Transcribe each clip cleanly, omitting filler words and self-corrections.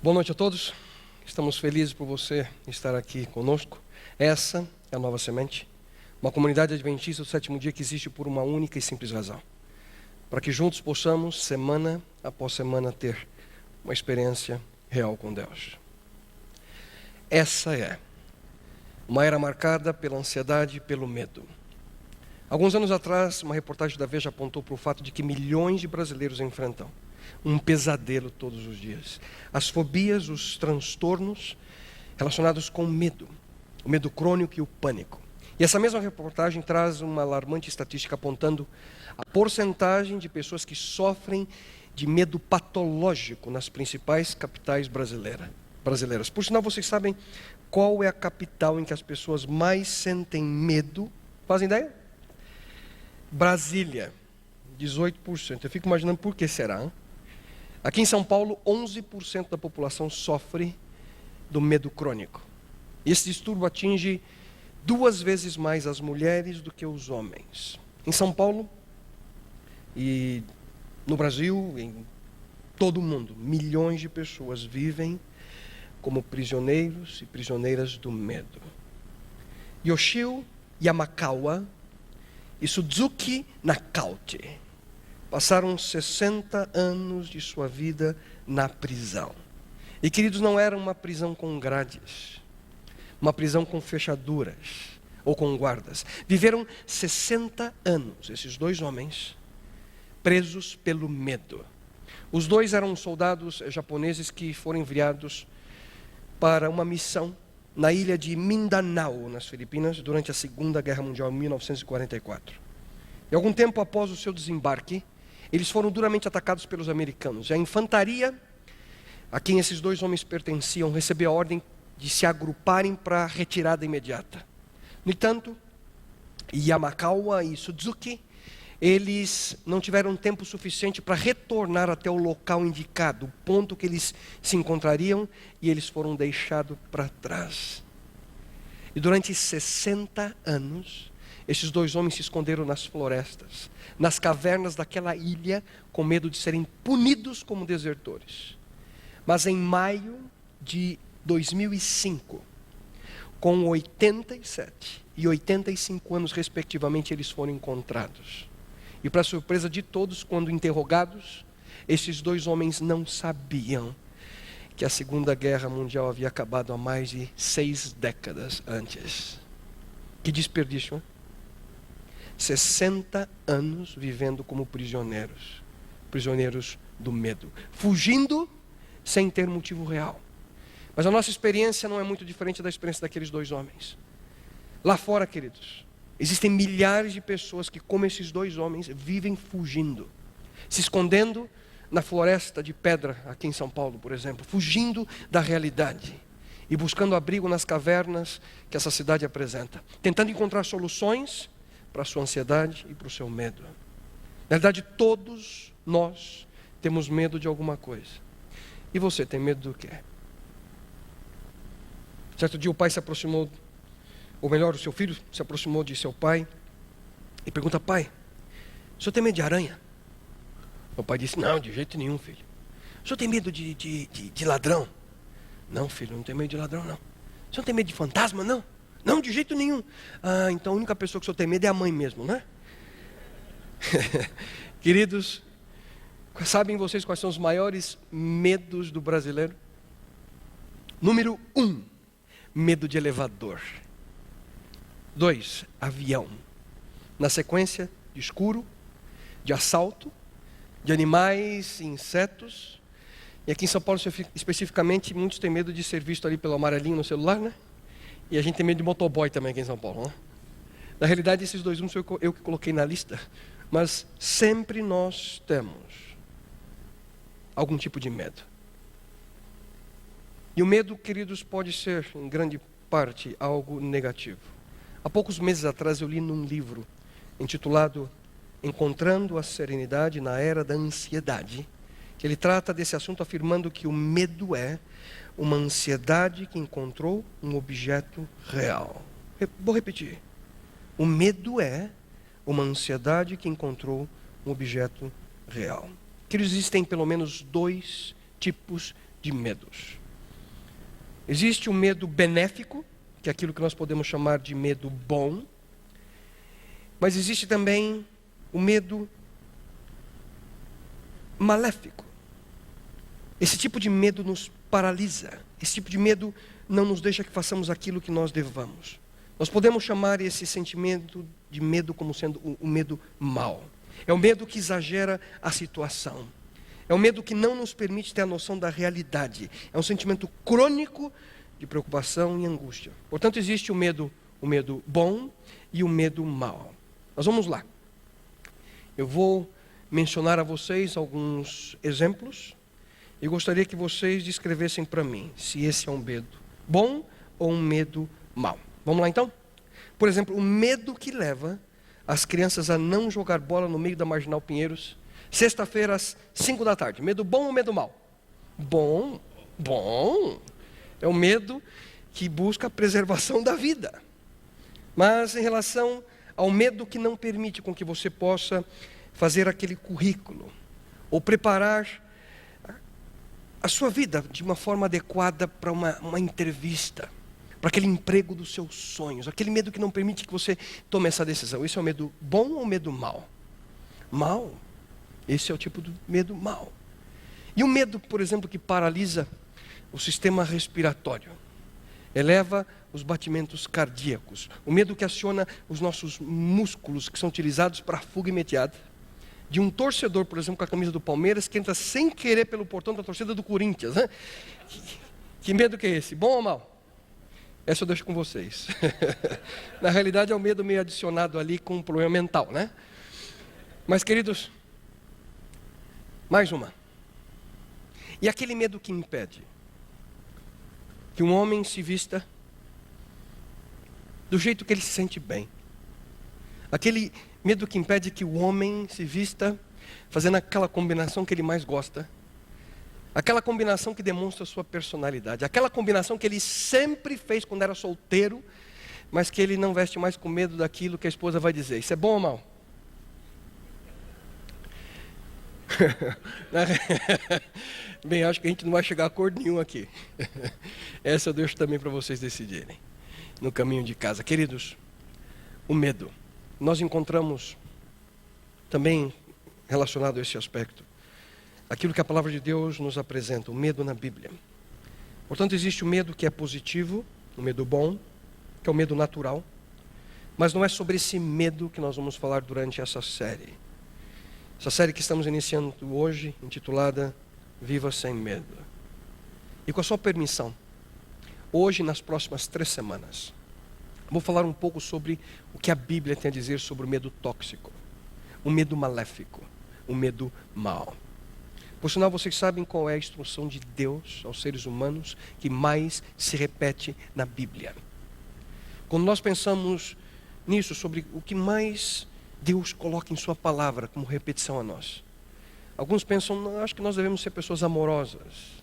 Boa noite a todos. Estamos felizes por você estar aqui conosco. Essa é a Nova Semente, uma comunidade adventista do sétimo dia que existe por uma única e simples razão: para que juntos possamos, semana após semana, ter uma experiência real com Deus. Essa é uma era marcada pela ansiedade e pelo medo. Alguns anos atrás, uma reportagem da Veja apontou para o fato de que milhões de brasileiros enfrentam um pesadelo todos os dias. As fobias, os transtornos relacionados com o medo crônico e o pânico. E essa mesma reportagem traz uma alarmante estatística apontando a porcentagem de pessoas que sofrem de medo patológico nas principais capitais brasileiras. Por sinal, vocês sabem qual é a capital em que as pessoas mais sentem medo? Fazem ideia? Brasília, 18%. Eu fico imaginando por que será. Aqui em São Paulo, 11% da população sofre do medo crônico. Esse distúrbio atinge 2 vezes mais as mulheres do que os homens. Em São Paulo e no Brasil, em todo o mundo, milhões de pessoas vivem como prisioneiros e prisioneiras do medo. Yoshio Yamakawa e Suzuki Nakauchi passaram 60 anos de sua vida na prisão. E, queridos, não era uma prisão com grades, uma prisão com fechaduras ou com guardas. Viveram 60 anos, esses 2 homens, presos pelo medo. Os 2 eram soldados japoneses que foram enviados para uma missão na ilha de Mindanao, nas Filipinas, durante a Segunda Guerra Mundial, em 1944. E algum tempo após o seu desembarque, eles foram duramente atacados pelos americanos. E a infantaria, a quem esses 2 homens pertenciam, recebeu a ordem de se agruparem para a retirada imediata. No entanto, Yamakawa e Suzuki, eles não tiveram tempo suficiente para retornar até o local indicado, o ponto que eles se encontrariam, e eles foram deixados para trás. E durante 60 anos, esses 2 homens se esconderam nas florestas, nas cavernas daquela ilha, com medo de serem punidos como desertores. Mas em maio de 2005, com 87 e 85 anos respectivamente, eles foram encontrados. E para surpresa de todos, quando interrogados, esses 2 homens não sabiam que a Segunda Guerra Mundial havia acabado há mais de 6 décadas antes. Que desperdício, hein? 60 anos vivendo como prisioneiros do medo, fugindo sem ter motivo real. Mas a nossa experiência não é muito diferente da experiência daqueles 2 homens. Lá fora, queridos, existem milhares de pessoas que, como esses 2 homens, vivem fugindo, se escondendo na floresta de pedra, aqui em São Paulo, por exemplo, fugindo da realidade e buscando abrigo nas cavernas que essa cidade apresenta, tentando encontrar soluções para a sua ansiedade e para o seu medo. Na verdade, todos nós temos medo de alguma coisa. E você tem medo do quê? Certo dia o pai se aproximou, ou melhor, o seu filho se aproximou de seu pai e pergunta: pai, o senhor tem medo de aranha? O pai disse: não, de jeito nenhum, filho. O senhor tem medo de ladrão? Não, filho, não tenho medo de ladrão, não. O senhor tem medo de fantasma? Não. Não, de jeito nenhum. Ah, então a única pessoa que o senhor tem medo é a mãe mesmo, né? Queridos, sabem vocês quais são os maiores medos do brasileiro? Número 1, medo de elevador. 2, avião. Na sequência, de escuro, de assalto, de animais, insetos. E aqui em São Paulo, especificamente, muitos têm medo de ser visto ali pelo amarelinho no celular, né? E a gente tem medo de motoboy também aqui em São Paulo, né? Na realidade, esses 2 eu que coloquei na lista. Mas sempre nós temos algum tipo de medo. E o medo, queridos, pode ser, em grande parte, algo negativo. Há poucos meses atrás eu li num livro intitulado Encontrando a Serenidade na Era da Ansiedade, que ele trata desse assunto afirmando que o medo é uma ansiedade que encontrou um objeto real. Vou repetir. O medo é uma ansiedade que encontrou um objeto real. Que existem pelo menos 2 tipos de medos. Existe o medo benéfico, que é aquilo que nós podemos chamar de medo bom. Mas existe também o medo maléfico. Esse tipo de medo nos paralisa. Esse tipo de medo não nos deixa que façamos aquilo que nós devamos. Nós podemos chamar esse sentimento de medo como sendo o medo mau. É o medo que exagera a situação. É o medo que não nos permite ter a noção da realidade. É um sentimento crônico de preocupação e angústia. Portanto, existe o medo bom e o medo mau. Mas vamos lá. Eu vou mencionar a vocês alguns exemplos e gostaria que vocês descrevessem para mim se esse é um medo bom ou um medo mau. Vamos lá então? Por exemplo, o medo que leva as crianças a não jogar bola no meio da Marginal Pinheiros, sexta-feira às 5 da tarde. Medo bom ou medo mau? Bom. É o medo que busca a preservação da vida. Mas em relação ao medo que não permite com que você possa fazer aquele currículo, ou preparar a sua vida de uma forma adequada para uma entrevista, para aquele emprego dos seus sonhos, aquele medo que não permite que você tome essa decisão. Isso é o medo bom ou medo mau? Mau. Esse é o tipo de medo mau. E o medo, por exemplo, que paralisa o sistema respiratório, eleva os batimentos cardíacos. O medo que aciona os nossos músculos que são utilizados para a fuga imediata. De um torcedor, por exemplo, com a camisa do Palmeiras, que entra sem querer pelo portão da torcida do Corinthians. Né? Que medo que é esse? Bom ou mau? Essa eu deixo com vocês. Na realidade é um medo meio adicionado ali com um problema mental, né? Mas queridos, mais uma. E aquele medo que impede que um homem se vista do jeito que ele se sente bem. Aquele medo que impede que o homem se vista fazendo aquela combinação que ele mais gosta. Aquela combinação que demonstra a sua personalidade. Aquela combinação que ele sempre fez quando era solteiro, mas que ele não veste mais com medo daquilo que a esposa vai dizer. Isso é bom ou mal? Bem, acho que a gente não vai chegar a acordo nenhum aqui. Essa eu deixo também para vocês decidirem. No caminho de casa. Queridos, o medo. Nós encontramos também relacionado a esse aspecto aquilo que a palavra de Deus nos apresenta, o medo na Bíblia. Portanto, existe o medo que é positivo, o medo bom, que é o medo natural. Mas não é sobre esse medo que nós vamos falar durante essa série. Essa série que estamos iniciando hoje, intitulada Viva Sem Medo. E com a sua permissão, hoje, nas próximas 3 semanas, vou falar um pouco sobre o que a Bíblia tem a dizer sobre o medo tóxico, o medo maléfico, o medo mau. Por sinal, vocês sabem qual é a instrução de Deus aos seres humanos que mais se repete na Bíblia. Quando nós pensamos nisso, sobre o que mais Deus coloca em sua palavra como repetição a nós. Alguns pensam, acho que nós devemos ser pessoas amorosas.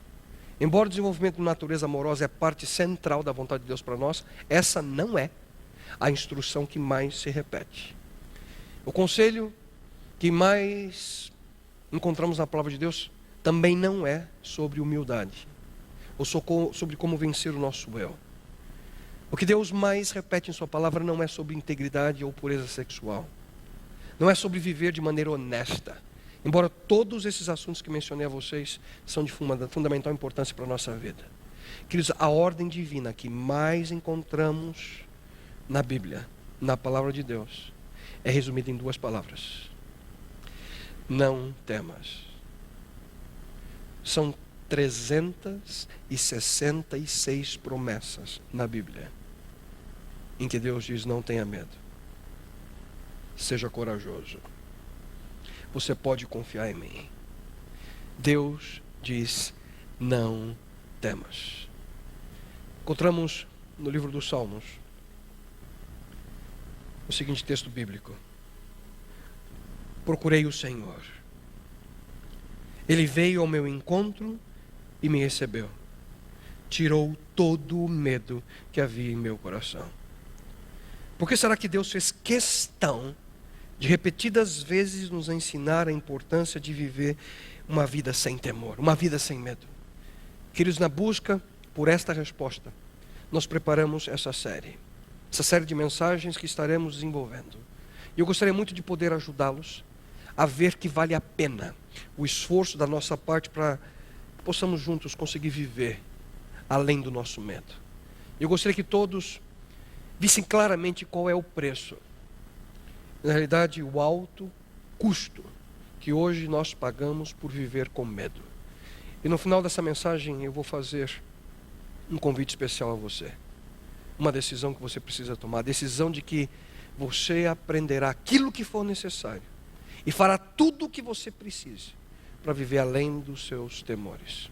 Embora o desenvolvimento de natureza amorosa é parte central da vontade de Deus para nós, essa não é a instrução que mais se repete. O conselho que mais encontramos na palavra de Deus também não é sobre humildade, ou sobre como vencer o nosso eu. O que Deus mais repete em sua palavra não é sobre integridade ou pureza sexual. Não é sobre viver de maneira honesta. Embora todos esses assuntos que mencionei a vocês são de fundamental importância para a nossa vida. Queridos, a ordem divina que mais encontramos na Bíblia, na palavra de Deus, é resumida em 2 palavras. Não temas. São 366 promessas na Bíblia em que Deus diz: não tenha medo. Seja corajoso. Você pode confiar em mim. Deus diz: não temas. Encontramos no livro dos Salmos o seguinte texto bíblico: procurei o Senhor. Ele veio ao meu encontro e me recebeu. Tirou todo o medo que havia em meu coração. Por que será que Deus fez questão de repetidas vezes nos ensinar a importância de viver uma vida sem temor, uma vida sem medo? Queridos, na busca por esta resposta, nós preparamos essa série de mensagens que estaremos desenvolvendo. E eu gostaria muito de poder ajudá-los a ver que vale a pena o esforço da nossa parte para que possamos juntos conseguir viver além do nosso medo. Eu gostaria que todos vissem claramente qual é o preço. Na realidade, o alto custo que hoje nós pagamos por viver com medo. E no final dessa mensagem eu vou fazer um convite especial a você. Uma decisão que você precisa tomar. A decisão de que você aprenderá aquilo que for necessário. E fará tudo o que você precise para viver além dos seus temores.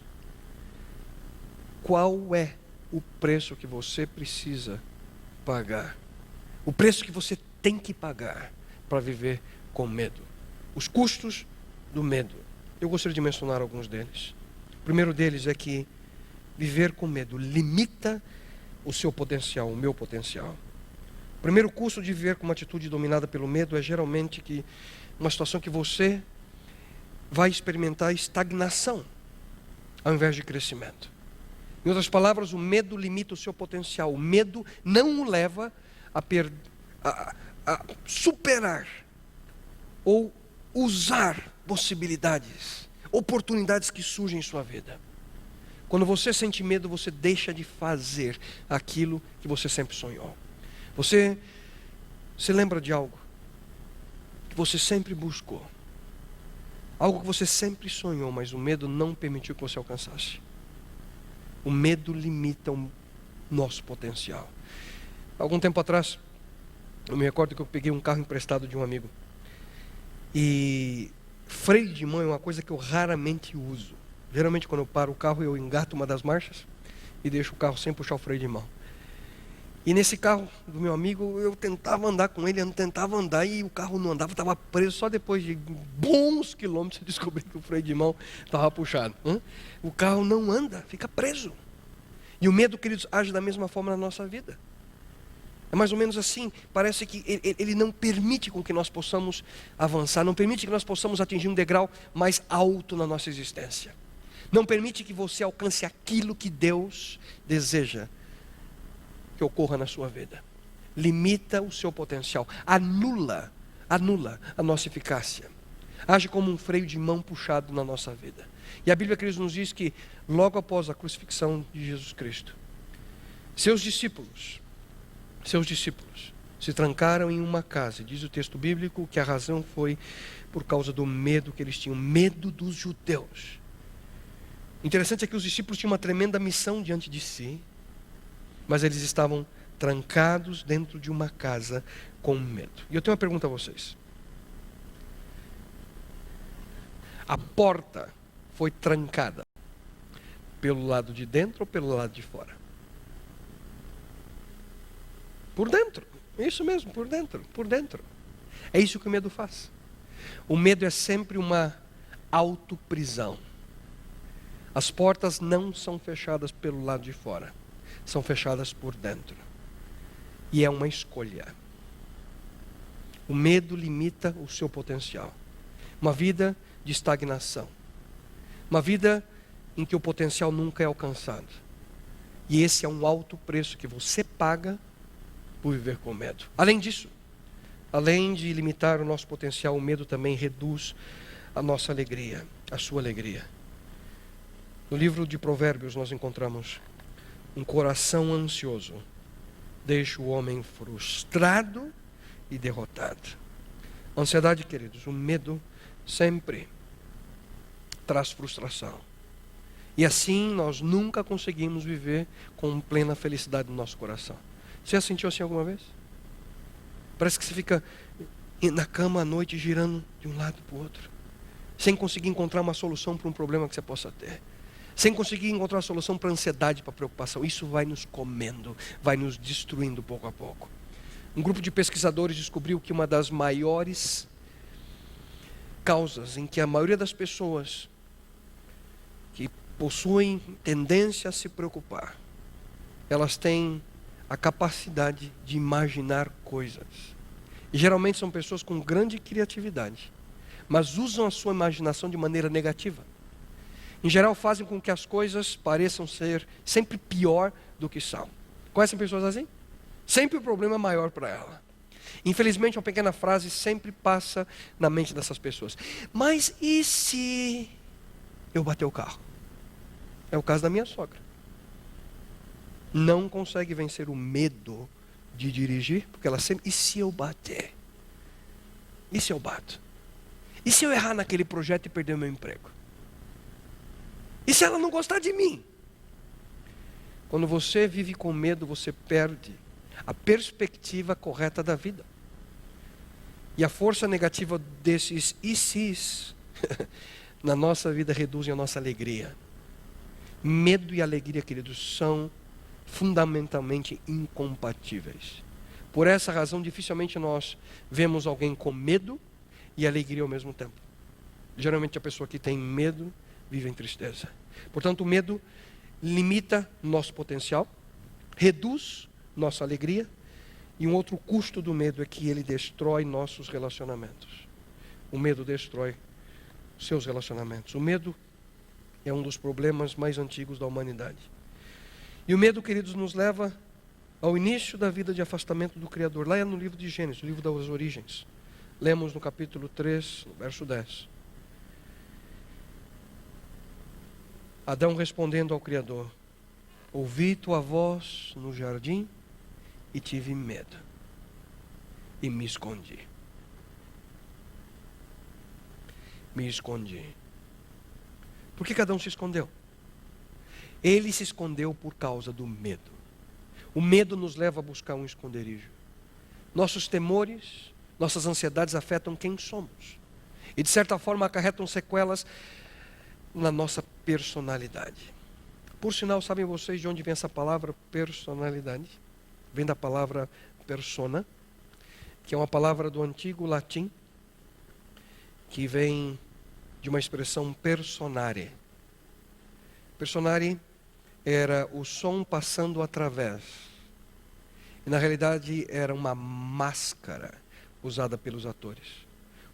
Qual é o preço que você precisa pagar? O preço que você tem que pagar para viver com medo. Os custos do medo. Eu gostaria de mencionar alguns deles. O primeiro deles é que viver com medo limita o seu potencial, o meu potencial. O primeiro custo de viver com uma atitude dominada pelo medo é geralmente que uma situação que você vai experimentar estagnação ao invés de crescimento. Em outras palavras, o medo limita o seu potencial. O medo não o leva a superar ou usar possibilidades, oportunidades que surgem em sua vida. Quando você sente medo, você deixa de fazer aquilo que você sempre sonhou. Você se lembra de algo que você sempre buscou, algo que você sempre sonhou, mas o medo não permitiu que você alcançasse. O medo limita o nosso potencial. Algum tempo atrás, eu me recordo que eu peguei um carro emprestado de um amigo. E freio de mão é uma coisa que eu raramente uso. Geralmente quando eu paro o carro, eu engato uma das marchas e deixo o carro sem puxar o freio de mão. E nesse carro do meu amigo, eu tentava andar com ele, eu não tentava andar e o carro não andava, estava preso. Só depois de bons quilômetros eu descobri que o freio de mão estava puxado. O carro não anda, fica preso. E o medo, queridos, age da mesma forma na nossa vida. É mais ou menos assim, parece que ele não permite com que nós possamos avançar, não permite que nós possamos atingir um degrau mais alto na nossa existência. Não permite que você alcance aquilo que Deus deseja que ocorra na sua vida. Limita o seu potencial, anula a nossa eficácia. Age como um freio de mão puxado na nossa vida. E a Bíblia, queridos, nos diz que logo após a crucifixão de Jesus Cristo, seus discípulos se trancaram em uma casa. Diz o texto bíblico que a razão foi por causa do medo que eles tinham, medo dos judeus. Interessante é que os discípulos tinham uma tremenda missão diante de si, mas eles estavam trancados dentro de uma casa com medo. E eu tenho uma pergunta a vocês. A porta foi trancada pelo lado de dentro ou pelo lado de fora? Por dentro, isso mesmo, por dentro. É isso que o medo faz. O medo é sempre uma autoprisão. As portas não são fechadas pelo lado de fora, são fechadas por dentro. E é uma escolha. O medo limita o seu potencial. Uma vida de estagnação. Uma vida em que o potencial nunca é alcançado. E esse é um alto preço que você paga por viver com medo. Além disso, além de limitar o nosso potencial, o medo também reduz a nossa alegria, a sua alegria. No livro de Provérbios nós encontramos: um coração ansioso deixa o homem frustrado e derrotado. A ansiedade, queridos, o medo sempre traz frustração. E assim nós nunca conseguimos viver com plena felicidade no nosso coração. Você já sentiu assim alguma vez? Parece que você fica na cama à noite girando de um lado para o outro, sem conseguir encontrar uma solução para um problema que você possa ter. Sem conseguir encontrar uma solução para a ansiedade, para a preocupação. Isso vai nos comendo, vai nos destruindo pouco a pouco. Um grupo de pesquisadores descobriu que uma das maiores causas em que a maioria das pessoas que possuem tendência a se preocupar, elas têm a capacidade de imaginar coisas. E geralmente são pessoas com grande criatividade, mas usam a sua imaginação de maneira negativa. Em geral, fazem com que as coisas pareçam ser sempre pior do que são. Conhecem pessoas assim? Sempre o problema é maior para ela. Infelizmente, uma pequena frase sempre passa na mente dessas pessoas. Mas e se eu bater o carro? É o caso da minha sogra. Não consegue vencer o medo de dirigir, porque ela sempre... E se eu bater? E se eu bato? E se eu errar naquele projeto e perder o meu emprego? E se ela não gostar de mim? Quando você vive com medo, você perde a perspectiva correta da vida. E a força negativa desses e se's na nossa vida reduzem a nossa alegria. Medo e alegria, queridos, são fundamentalmente incompatíveis. Por essa razão, dificilmente nós vemos alguém com medo e alegria ao mesmo tempo. Geralmente a pessoa que tem medo vive em tristeza. Portanto, o medo limita nosso potencial, reduz nossa alegria, e um outro custo do medo é que ele destrói nossos relacionamentos. O medo destrói seus relacionamentos. O medo é um dos problemas mais antigos da humanidade. E o medo, queridos, nos leva ao início da vida de afastamento do Criador. Lá é no livro de Gênesis, o livro das origens. Lemos no capítulo 3, no verso 10. Adão respondendo ao Criador: ouvi tua voz no jardim e tive medo e me escondi. Me escondi. Por que Adão se escondeu? Ele se escondeu por causa do medo. O medo nos leva a buscar um esconderijo. Nossos temores, nossas ansiedades afetam quem somos. E de certa forma acarretam sequelas na nossa personalidade. Por sinal, sabem vocês de onde vem essa palavra personalidade? Vem da palavra persona, que é uma palavra do antigo latim, que vem de uma expressão personare. Personare era o som passando através. E na realidade era uma máscara usada pelos atores.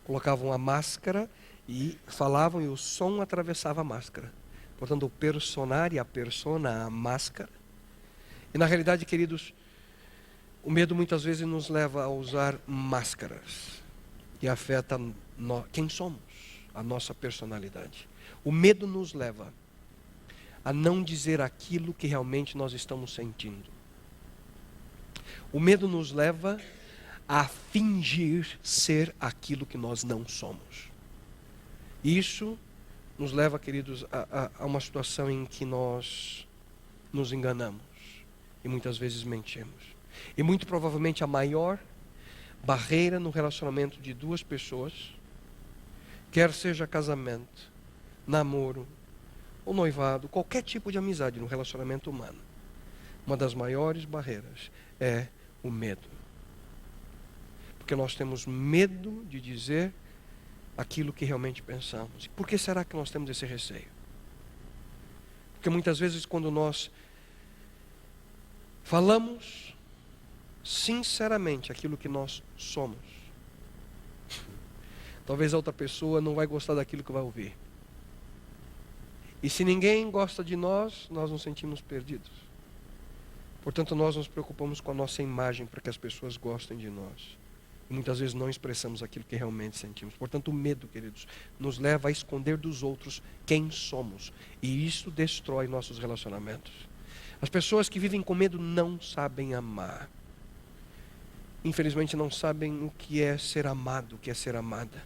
Colocavam a máscara e falavam e o som atravessava a máscara. Portanto, o personare, a persona, a máscara. E na realidade, queridos, o medo muitas vezes nos leva a usar máscaras. E afeta quem somos, a nossa personalidade. O medo nos leva a não dizer aquilo que realmente nós estamos sentindo. O medo nos leva a fingir ser aquilo que nós não somos. Isso nos leva, queridos, a uma situação em que nós nos enganamos e muitas vezes mentimos. E muito provavelmente a maior barreira no relacionamento de duas pessoas, quer seja casamento, namoro, ou noivado, qualquer tipo de amizade no relacionamento humano, uma das maiores barreiras é o medo. Porque nós temos medo de dizer aquilo que realmente pensamos. E por que será que nós temos esse receio? Porque muitas vezes quando nós falamos sinceramente aquilo que nós somos, talvez a outra pessoa não vai gostar daquilo que vai ouvir. E se ninguém gosta de nós, nós nos sentimos perdidos. Portanto, nós nos preocupamos com a nossa imagem para que as pessoas gostem de nós. E muitas vezes não expressamos aquilo que realmente sentimos. Portanto, o medo, queridos, nos leva a esconder dos outros quem somos. E isso destrói nossos relacionamentos. As pessoas que vivem com medo não sabem amar. Infelizmente não sabem o que é ser amado, o que é ser amada.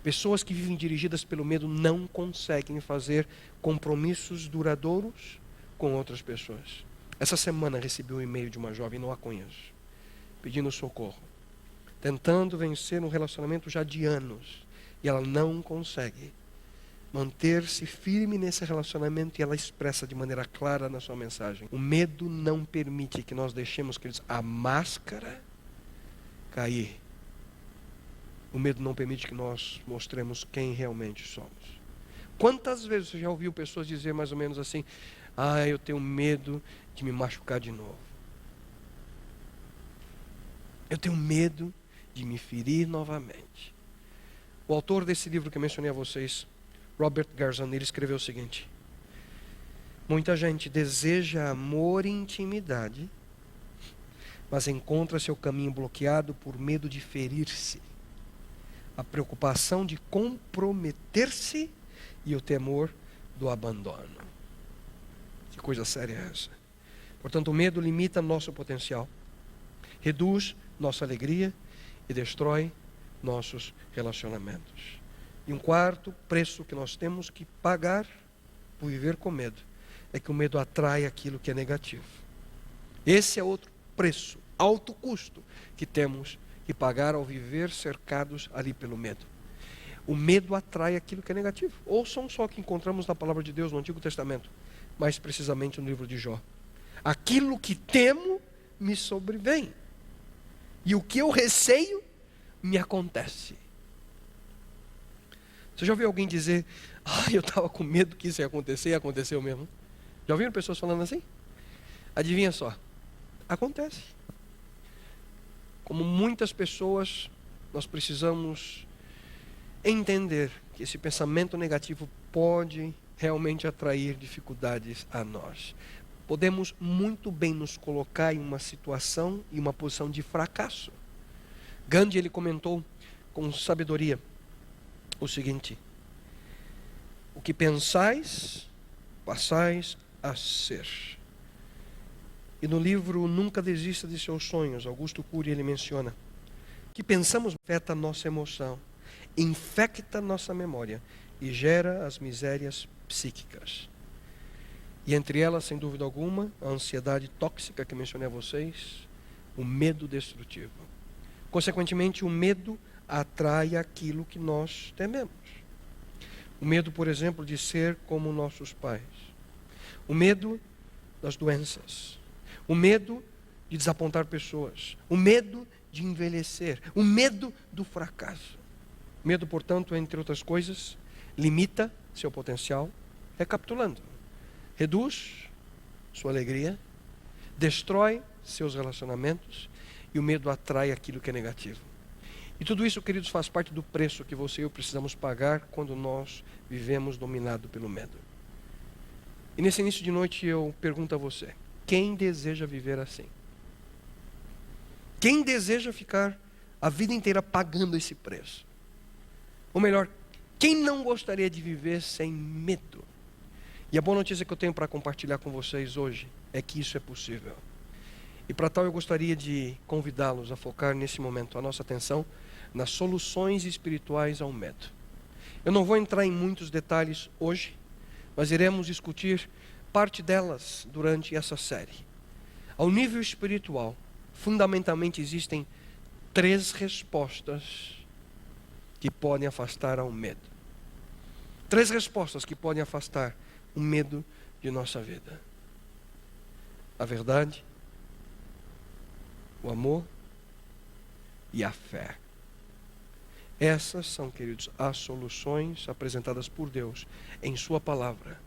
Pessoas que vivem dirigidas pelo medo não conseguem fazer compromissos duradouros com outras pessoas. Essa semana recebi um e-mail de uma jovem, não a conheço, pedindo socorro, tentando vencer um relacionamento já de anos, e ela não consegue manter-se firme nesse relacionamento, e ela expressa de maneira clara na sua mensagem: o medo não permite que nós deixemos, queridos, a máscara cair. O medo não permite que nós mostremos quem realmente somos. Quantas vezes você já ouviu pessoas dizer mais ou menos assim: ah, eu tenho medo de me machucar de novo. Eu tenho medo de me ferir novamente. O autor desse livro que eu mencionei a vocês, Robert Garrison, ele escreveu o seguinte: muita gente deseja amor e intimidade, mas encontra seu caminho bloqueado por medo de ferir-se, a preocupação de comprometer-se e o temor do abandono. Que coisa séria é essa? Portanto, o medo limita nosso potencial, reduz nossa alegria e destrói nossos relacionamentos. E um quarto preço que nós temos que pagar por viver com medo é que o medo atrai aquilo que é negativo. Esse é outro preço, alto custo, que temos que pagar ao viver cercados ali pelo medo. O medo atrai aquilo que é negativo. Ouçam só o que encontramos na palavra de Deus no Antigo Testamento, mais precisamente no livro de Jó. Aquilo que temo me sobrevém, e o que eu receio me acontece. Você já ouviu alguém dizer: eu estava com medo que isso ia acontecer, e aconteceu mesmo? Já ouviram pessoas falando assim? Adivinha só, acontece. Como muitas pessoas, nós precisamos entender que esse pensamento negativo pode realmente atrair dificuldades a nós. Podemos muito bem nos colocar em uma situação e uma posição de fracasso. Gandhi, ele comentou com sabedoria o seguinte: o que pensais, passais a ser. E no livro Nunca Desista de Seus Sonhos, Augusto Cury, ele menciona que pensamos afeta a nossa emoção, infecta nossa memória e gera as misérias psíquicas. E entre elas, sem dúvida alguma, a ansiedade tóxica que mencionei a vocês, o medo destrutivo. Consequentemente, o medo atrai aquilo que nós tememos. O medo, por exemplo, de ser como nossos pais. O medo das doenças. O medo de desapontar pessoas. O medo de envelhecer. O medo do fracasso. O medo, portanto, entre outras coisas, limita seu potencial. Recapitulando: reduz sua alegria, destrói seus relacionamentos, e o medo atrai aquilo que é negativo. E tudo isso, queridos, faz parte do preço que você e eu precisamos pagar quando nós vivemos dominado pelo medo. E nesse início de noite eu pergunto a você: quem deseja viver assim? Quem deseja ficar a vida inteira pagando esse preço? Ou melhor, quem não gostaria de viver sem medo? E a boa notícia que eu tenho para compartilhar com vocês hoje é que isso é possível. E para tal eu gostaria de convidá-los a focar nesse momento a nossa atenção nas soluções espirituais ao medo. Eu não vou entrar em muitos detalhes hoje, mas iremos discutir parte delas durante essa série. Ao nível espiritual, fundamentalmente existem 3 respostas que podem afastar ao medo. 3 respostas que podem afastar o medo de nossa vida: a verdade, o amor e a fé. Essas são, queridos, as soluções apresentadas por Deus em sua palavra,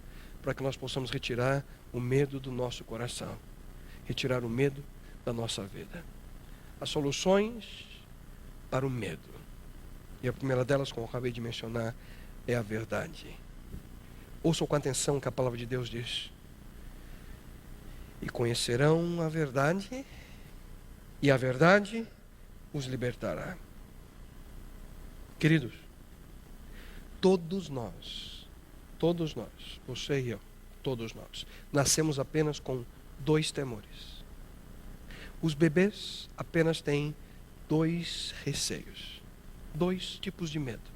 para que nós possamos retirar o medo do nosso coração, retirar o medo da nossa vida. As soluções para o medo. E a primeira delas, como eu acabei de mencionar, é a verdade. Ouçam com atenção o que a palavra de Deus diz: e conhecerão a verdade, e a verdade os libertará. Queridos, todos nós, você e eu, todos nós, nascemos apenas com 2 temores. Os bebês apenas têm 2 receios, 2 tipos de medo.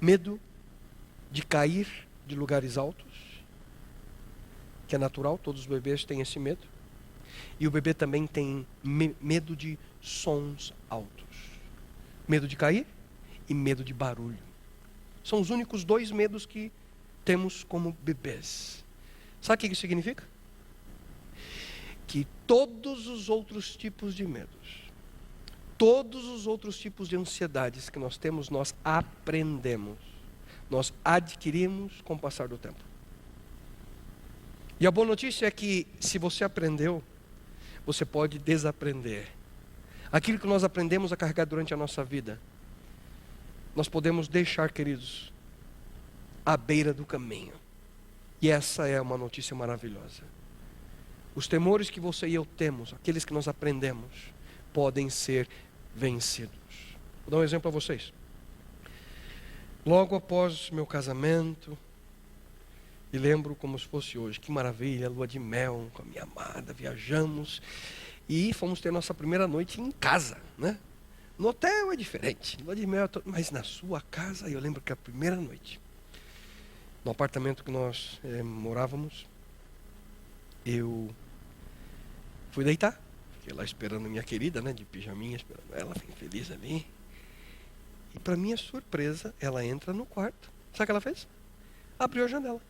Medo de cair de lugares altos, que é natural, todos os bebês têm esse medo. E o bebê também tem medo de sons altos. Medo de cair e medo de barulho. São os únicos 2 medos que temos como bebês. Sabe o que isso significa? Que todos os outros tipos de medos, todos os outros tipos de ansiedades que nós temos, nós aprendemos, nós adquirimos com o passar do tempo. E a boa notícia é que, se você aprendeu, você pode desaprender. Aquilo que nós aprendemos a carregar durante a nossa vida, nós podemos deixar, queridos, à beira do caminho. E essa é uma notícia maravilhosa. Os temores que você e eu temos, aqueles que nós aprendemos, podem ser vencidos. Vou dar um exemplo a vocês. Logo após meu casamento, e lembro como se fosse hoje, que maravilha, lua de mel com a minha amada, viajamos e fomos ter nossa primeira noite em casa, né? No hotel é diferente, lua de mel, mas na sua casa, eu lembro que a primeira noite, no apartamento que nós morávamos, eu fui deitar, fiquei lá esperando minha querida, né, de pijaminha, esperando ela, bem feliz ali. E para minha surpresa, ela entra no quarto. Sabe o que ela fez? Abriu a janela.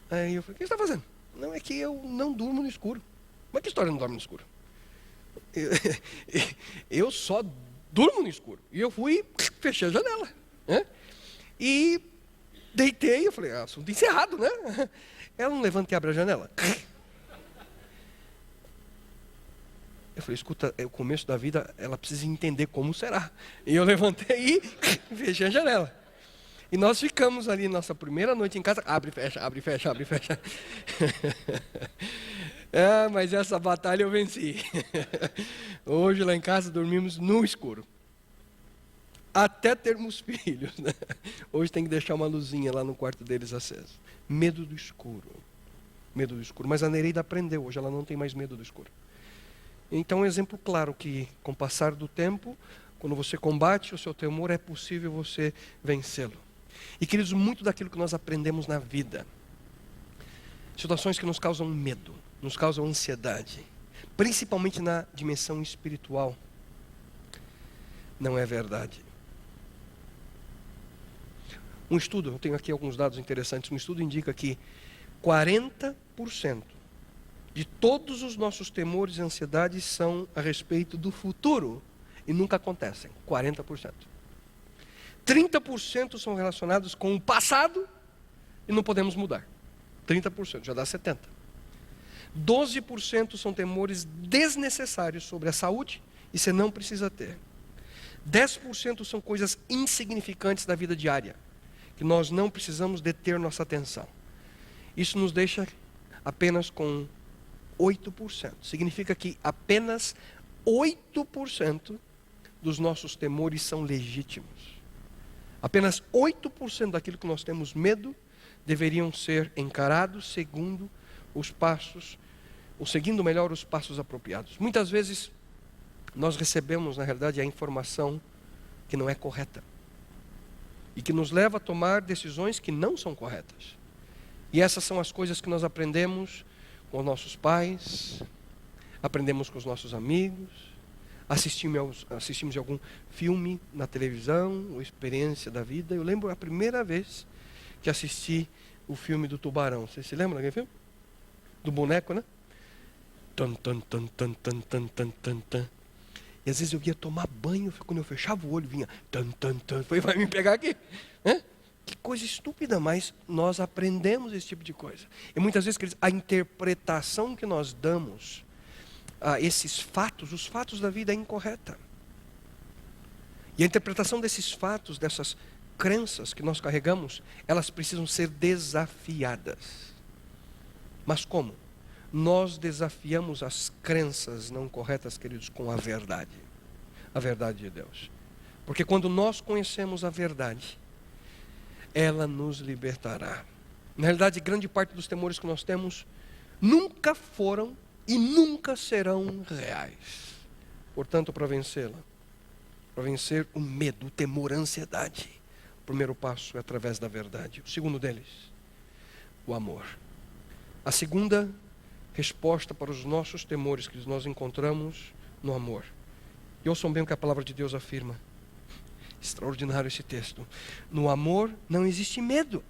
Aí eu falei, o que você está fazendo? Não, é que eu não durmo no escuro. Mas que história não dorme no escuro? Eu só durmo no escuro. E eu fui, fechei a janela, né? E deitei, eu falei, assunto encerrado, né? Ela não levanta e abre a janela. Eu falei, escuta, é o começo da vida, ela precisa entender como será. E eu levantei e fechei a janela. E nós ficamos ali, nossa primeira noite em casa, abre, fecha, abre, fecha, abre, fecha. Mas essa batalha eu venci. Hoje lá em casa dormimos no escuro. Até termos filhos, né? Hoje tem que deixar uma luzinha lá no quarto deles acesa. Medo do escuro. Medo do escuro. Mas a Nereida aprendeu, hoje ela não tem mais medo do escuro. Então, um exemplo claro que, com o passar do tempo, quando você combate o seu temor, é possível você vencê-lo. E, queridos, muito daquilo que nós aprendemos na vida, situações que nos causam medo, nos causam ansiedade, principalmente na dimensão espiritual, não é verdade. Um estudo, eu tenho aqui alguns dados interessantes, um estudo indica que 40% de todos os nossos temores e ansiedades são a respeito do futuro e nunca acontecem. 40%. 30% são relacionados com o passado e não podemos mudar. 30%, já dá 70%. 12% são temores desnecessários sobre a saúde e você não precisa ter. 10% são coisas insignificantes da vida diária, que nós não precisamos deter nossa atenção. Isso nos deixa apenas com 8%. Significa que apenas 8% dos nossos temores são legítimos. Apenas 8% daquilo que nós temos medo deveriam ser encarados segundo os passos, ou seguindo melhor os passos apropriados. Muitas vezes nós recebemos, na realidade, a informação que não é correta e que nos leva a tomar decisões que não são corretas. E essas são as coisas que nós aprendemos com os nossos pais, aprendemos com os nossos amigos, assistimos a algum filme na televisão, ou experiência da vida. Eu lembro a primeira vez que assisti o filme do Tubarão. Você se lembra daquele filme? Do boneco, né? Tan, tan, tan, tan, tan, tan, tan, tan, tan. E às vezes eu ia tomar banho, quando eu fechava o olho, vinha tan, tan, tan. Foi, vai me pegar aqui? Que coisa estúpida, mas nós aprendemos esse tipo de coisa. E muitas vezes, a interpretação que nós damos a esses fatos, os fatos da vida, é incorreta. E a interpretação desses fatos, dessas crenças que nós carregamos, elas precisam ser desafiadas. Mas como? Nós desafiamos as crenças não corretas, queridos, com a verdade de Deus. Porque quando nós conhecemos a verdade, ela nos libertará. Na realidade, grande parte dos temores que nós temos nunca foram e nunca serão reais. Portanto, para vencê-la, para vencer o medo, o temor, a ansiedade, o primeiro passo é através da verdade. O segundo deles, o amor. A segunda resposta para os nossos temores que nós encontramos no amor. E ouçam bem o que a palavra de Deus afirma. Extraordinário esse texto. No amor não existe medo.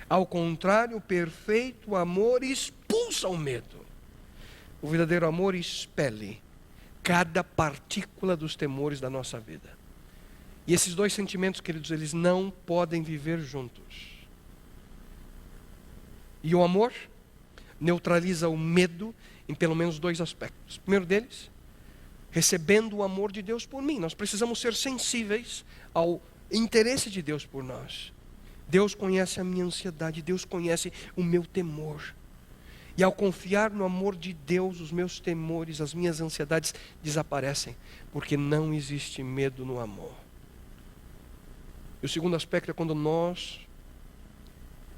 Ao contrário, o perfeito amor expulsa o medo. O verdadeiro amor expele cada partícula dos temores da nossa vida. E esses dois sentimentos, queridos, eles não podem viver juntos. E o amor neutraliza o medo em pelo menos dois aspectos. O primeiro deles, recebendo o amor de Deus por mim. Nós precisamos ser sensíveis ao interesse de Deus por nós. Deus conhece a minha ansiedade, Deus conhece o meu temor. E ao confiar no amor de Deus, os meus temores, as minhas ansiedades desaparecem, porque não existe medo no amor. E o segundo aspecto é quando nós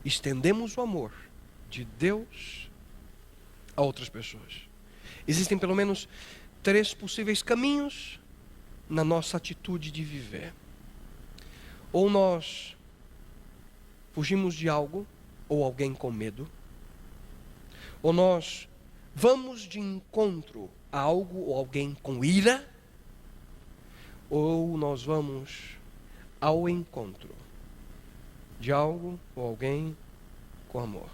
estendemos o amor de Deus a outras pessoas. Existem pelo menos 3 possíveis caminhos na nossa atitude de viver. Ou nós fugimos de algo ou alguém com medo, ou nós vamos de encontro a algo ou alguém com ira, ou nós vamos ao encontro de algo ou alguém com amor.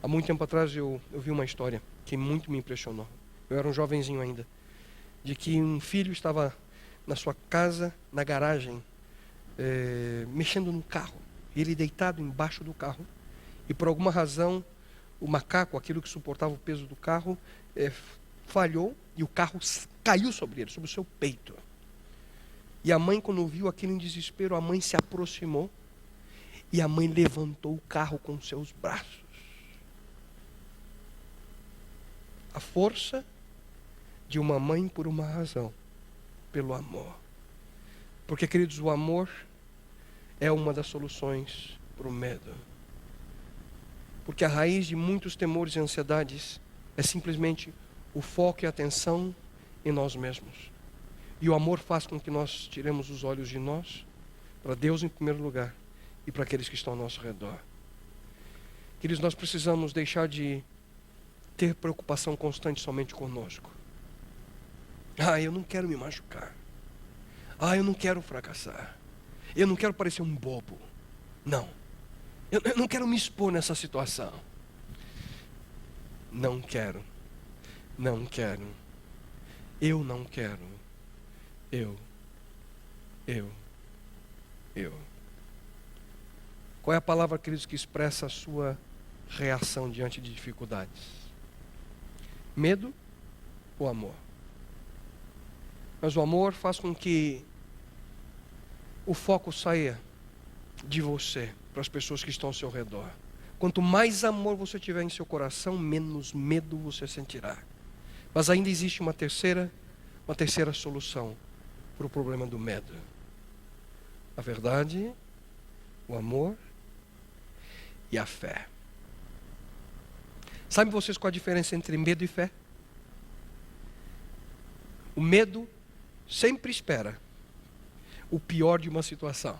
Há muito tempo atrás eu vi uma história que muito me impressionou. Eu era um jovenzinho ainda, de que um filho estava na sua casa, na garagem, mexendo no carro. Ele deitado embaixo do carro. E por alguma razão, o macaco, aquilo que suportava o peso do carro, falhou e o carro caiu sobre ele, sobre o seu peito. E a mãe, quando viu aquilo em desespero, a mãe se aproximou e a mãe levantou o carro com seus braços. A força de uma mãe por uma razão, pelo amor. Porque, queridos, o amor é uma das soluções para o medo. Porque a raiz de muitos temores e ansiedades é simplesmente o foco e a atenção em nós mesmos. E o amor faz com que nós tiremos os olhos de nós, para Deus em primeiro lugar, e para aqueles que estão ao nosso redor. Queridos, nós precisamos deixar de ter preocupação constante somente conosco. Eu não quero me machucar. Eu não quero fracassar. Eu não quero parecer um bobo. Não. Eu não quero me expor nessa situação. Não quero. Não quero. Eu não quero. Eu. Qual é a palavra, queridos, que expressa a sua reação diante de dificuldades? Medo ou amor? Mas o amor faz com que o foco saia de você para as pessoas que estão ao seu redor. Quanto mais amor você tiver em seu coração, menos medo você sentirá. Mas ainda existe uma terceira solução para o problema do medo. A verdade, o amor e a fé. Sabem vocês qual a diferença entre medo e fé? O medo sempre espera o pior de uma situação.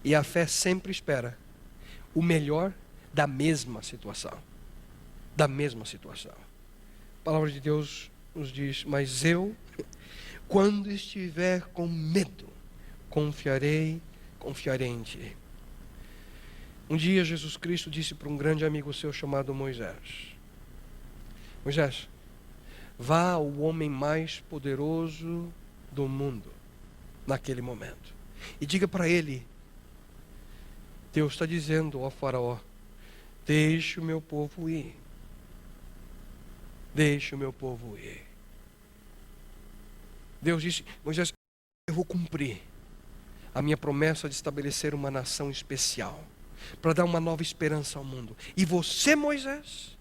E a fé sempre espera o melhor da mesma situação. Da mesma situação. A palavra de Deus nos diz: mas eu, quando estiver com medo, confiarei em ti. Um dia Jesus Cristo disse para um grande amigo seu chamado Moisés: Moisés, vá ao homem mais poderoso do mundo naquele momento e diga para ele: Deus está dizendo ao faraó, deixe o meu povo ir. Deixe o meu povo ir. Deus disse: Moisés, eu vou cumprir a minha promessa de estabelecer uma nação especial, para dar uma nova esperança ao mundo. E você, Moisés,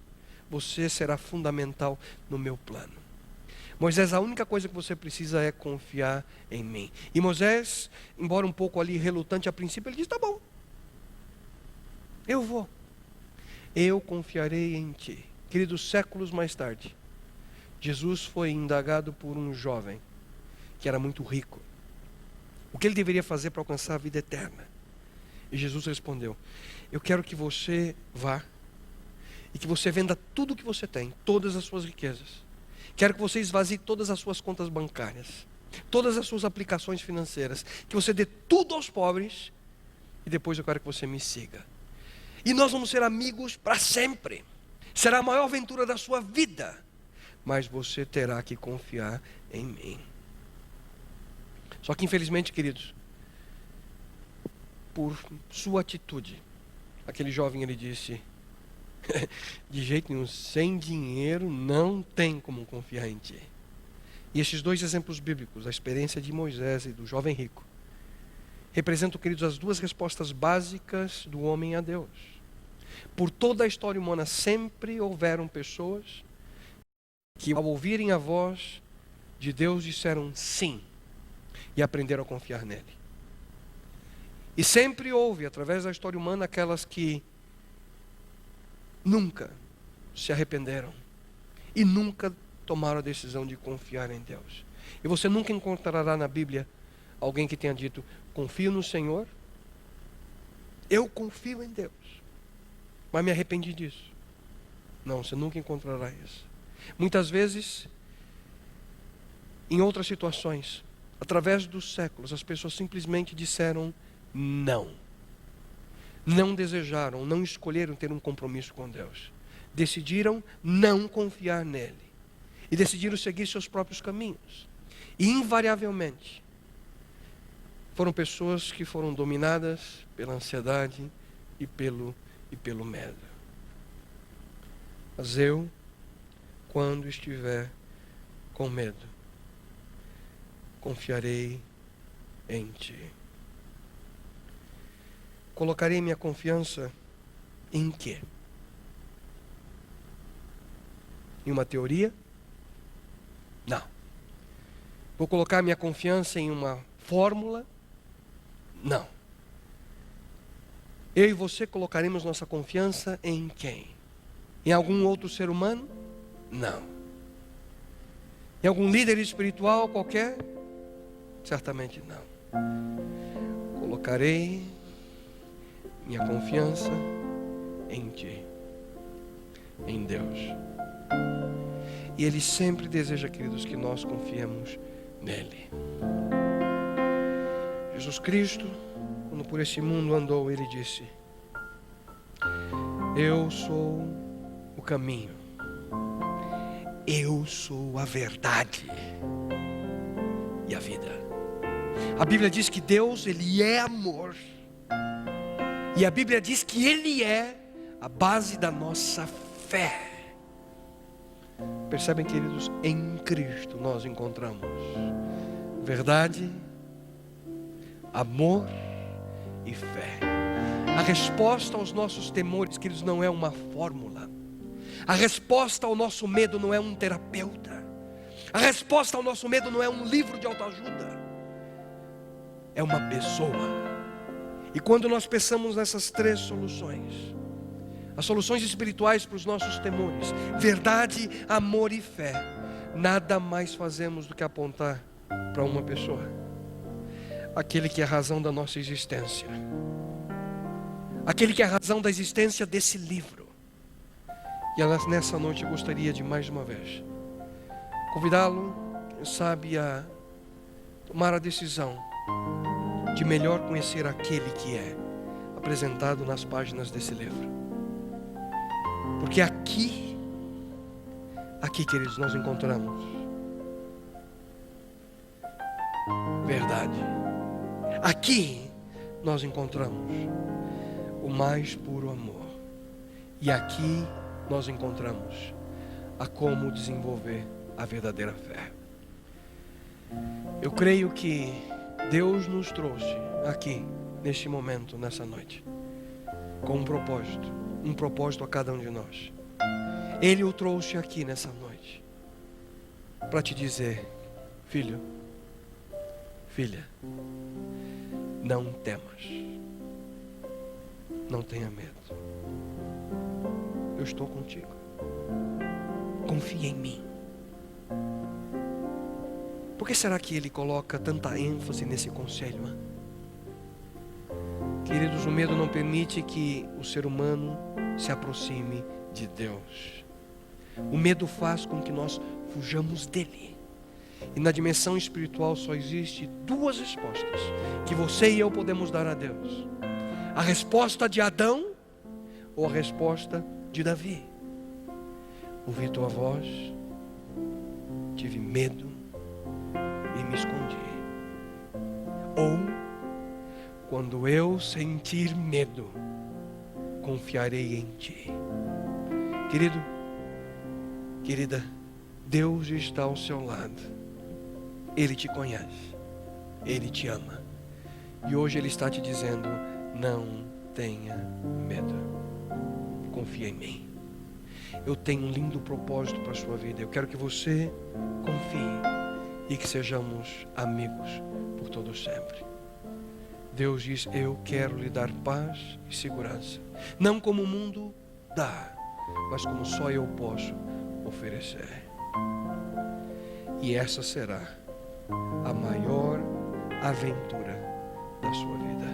você será fundamental no meu plano. Moisés, a única coisa que você precisa é confiar em mim. E Moisés, embora um pouco ali relutante a princípio, ele diz: tá bom, eu vou. Eu confiarei em ti. Queridos, séculos mais tarde, Jesus foi indagado por um jovem que era muito rico. O que ele deveria fazer para alcançar a vida eterna? E Jesus respondeu: eu quero que você vá e que você venda tudo o que você tem, todas as suas riquezas. Quero que você esvazie todas as suas contas bancárias, todas as suas aplicações financeiras, que você dê tudo aos pobres, e depois eu quero que você me siga. E nós vamos ser amigos para sempre. Será a maior aventura da sua vida, mas você terá que confiar em mim. Só que infelizmente, queridos, por sua atitude, aquele jovem, ele disse: de jeito nenhum, sem dinheiro não tem como confiar em ti. E estes dois exemplos bíblicos, a experiência de Moisés e do jovem rico, representam, queridos, as duas respostas básicas do homem a Deus. Por toda a história humana sempre houveram pessoas que, ao ouvirem a voz de Deus, disseram sim e aprenderam a confiar nele. E sempre houve, através da história humana, aquelas que nunca se arrependeram e nunca tomaram a decisão de confiar em Deus. E você nunca encontrará na Bíblia alguém que tenha dito: confio no Senhor, eu confio em Deus, mas me arrependi disso. Não, você nunca encontrará isso. Muitas vezes, em outras situações, através dos séculos, as pessoas simplesmente disseram não. Não desejaram, não escolheram ter um compromisso com Deus. Decidiram não confiar nele. E decidiram seguir seus próprios caminhos. E invariavelmente, foram pessoas que foram dominadas pela ansiedade e pelo medo. Mas eu, quando estiver com medo, confiarei em Ti. Colocarei minha confiança em quê? Em uma teoria? Não. Vou colocar minha confiança em uma fórmula? Não. Eu e você colocaremos nossa confiança em quem? Em algum outro ser humano? Não. Em algum líder espiritual qualquer? Certamente não. Colocarei minha confiança em Ti, em Deus. E Ele sempre deseja, queridos, que nós confiemos nele. Jesus Cristo, quando por esse mundo andou, Ele disse: eu sou o caminho, eu sou a verdade e a vida. A Bíblia diz que Deus, Ele é amor. E a Bíblia diz que Ele é a base da nossa fé. Percebem, queridos? Em Cristo nós encontramos verdade, amor e fé. A resposta aos nossos temores, queridos, não é uma fórmula. A resposta ao nosso medo não é um terapeuta. A resposta ao nosso medo não é um livro de autoajuda. É uma pessoa. E quando nós pensamos nessas três soluções, as soluções espirituais para os nossos temores, verdade, amor e fé, nada mais fazemos do que apontar para uma pessoa, aquele que é a razão da nossa existência, aquele que é a razão da existência desse livro. E nessa noite eu gostaria de mais uma vez convidá-lo, quem sabe, a tomar a decisão de melhor conhecer aquele que é apresentado nas páginas desse livro. Porque aqui, queridos, nós encontramos verdade. Aqui nós encontramos o mais puro amor. E aqui nós encontramos a como desenvolver a verdadeira fé. Eu creio que Deus nos trouxe aqui, neste momento, nessa noite, com um propósito a cada um de nós. Ele o trouxe aqui nessa noite para te dizer: filho, filha, não temas, não tenha medo, eu estou contigo, confia em mim. Por que será que ele coloca tanta ênfase nesse conselho? Hein? Queridos, o medo não permite que o ser humano se aproxime de Deus. O medo faz com que nós fujamos dele. E na dimensão espiritual só existe duas respostas que você e eu podemos dar a Deus: a resposta de Adão ou a resposta de Davi. Ouvi tua voz, tive medo e me escondi. Ou, quando eu sentir medo, confiarei em Ti. Querido, querida, Deus está ao seu lado, Ele te conhece, Ele te ama. E hoje Ele está te dizendo: não tenha medo, confia em mim. Eu tenho um lindo propósito para a sua vida. Eu quero que você confie e que sejamos amigos por todo sempre. Deus diz: eu quero lhe dar paz e segurança, não como o mundo dá, mas como só eu posso oferecer. E essa será a maior aventura da sua vida.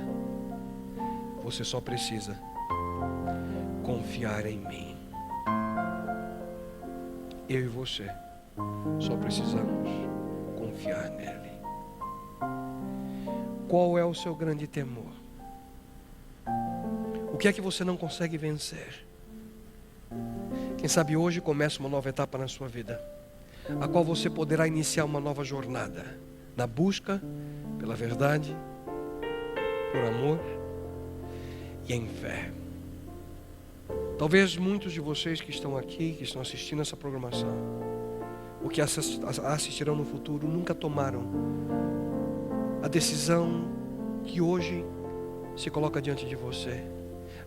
Você só precisa confiar em mim. Eu e você só precisamos confiar nele. Qual é o seu grande temor? O que é que você não consegue vencer? Quem sabe hoje começa uma nova etapa na sua vida, a qual você poderá iniciar uma nova jornada na busca pela verdade, por amor e em fé. Talvez muitos de vocês que estão aqui, que estão assistindo essa programação, ou que assistirão no futuro, nunca tomaram a decisão que hoje se coloca diante de você.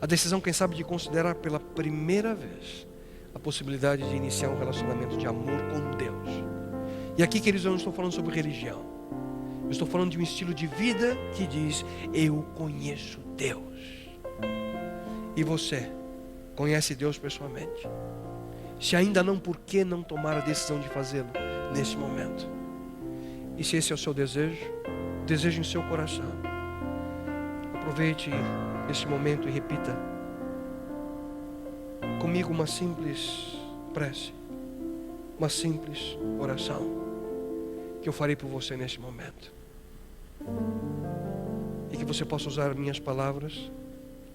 A decisão, quem sabe, de considerar pela primeira vez a possibilidade de iniciar um relacionamento de amor com Deus. E aqui, queridos, eu não estou falando sobre religião. Eu estou falando de um estilo de vida que diz: eu conheço Deus. E você conhece Deus pessoalmente? Se ainda não, por que não tomar a decisão de fazê-lo nesse momento? E se esse é o seu desejo em seu coração, aproveite esse momento e repita comigo uma simples prece, uma simples oração que eu farei por você nesse momento. E que você possa usar minhas palavras,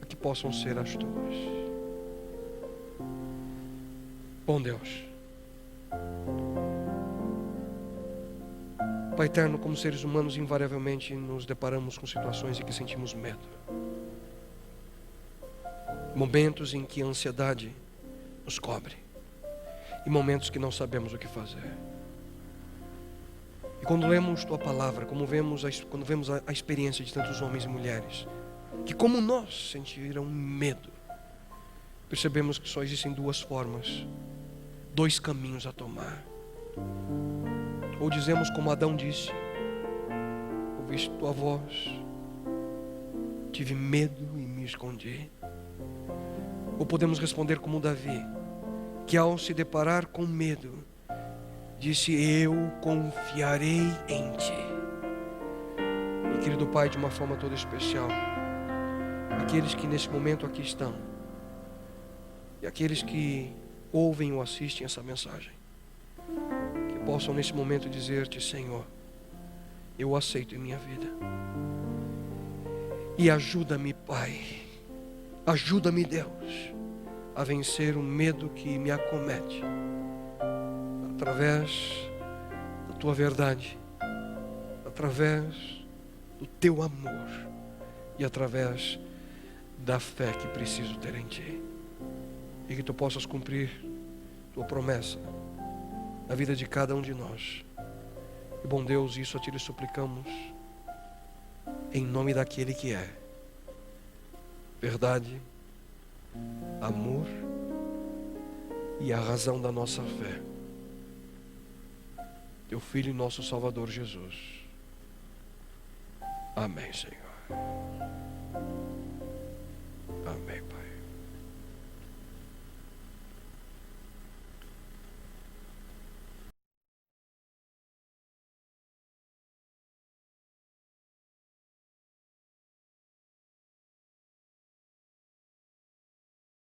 que possam ser as tuas. Bom Deus, Pai eterno, como seres humanos invariavelmente nos deparamos com situações em que sentimos medo. Momentos em que a ansiedade nos cobre. E momentos que não sabemos o que fazer. E quando lemos Tua Palavra, quando vemos a experiência de tantos homens e mulheres que, como nós, sentiram medo, percebemos que só existem duas formas, dois caminhos a tomar. Ou dizemos como Adão disse: ouvi tua voz, tive medo e me escondi. Ou podemos responder como Davi, que ao se deparar com medo, disse: eu confiarei em ti. E querido Pai, de uma forma toda especial, aqueles que nesse momento aqui estão, e aqueles que ouvem ou assistem essa mensagem, que possam nesse momento dizer-te: Senhor, eu aceito em minha vida. E ajuda-me, Pai, ajuda-me, Deus, a vencer o medo que me acomete, através da Tua verdade, através do Teu amor e através da fé que preciso ter em Ti. E que Tu possas cumprir Tua promessa na vida de cada um de nós. E bom Deus, isso a Ti lhe suplicamos, em nome daquele que é verdade, amor e a razão da nossa fé, Teu Filho e nosso Salvador Jesus. Amém, Senhor.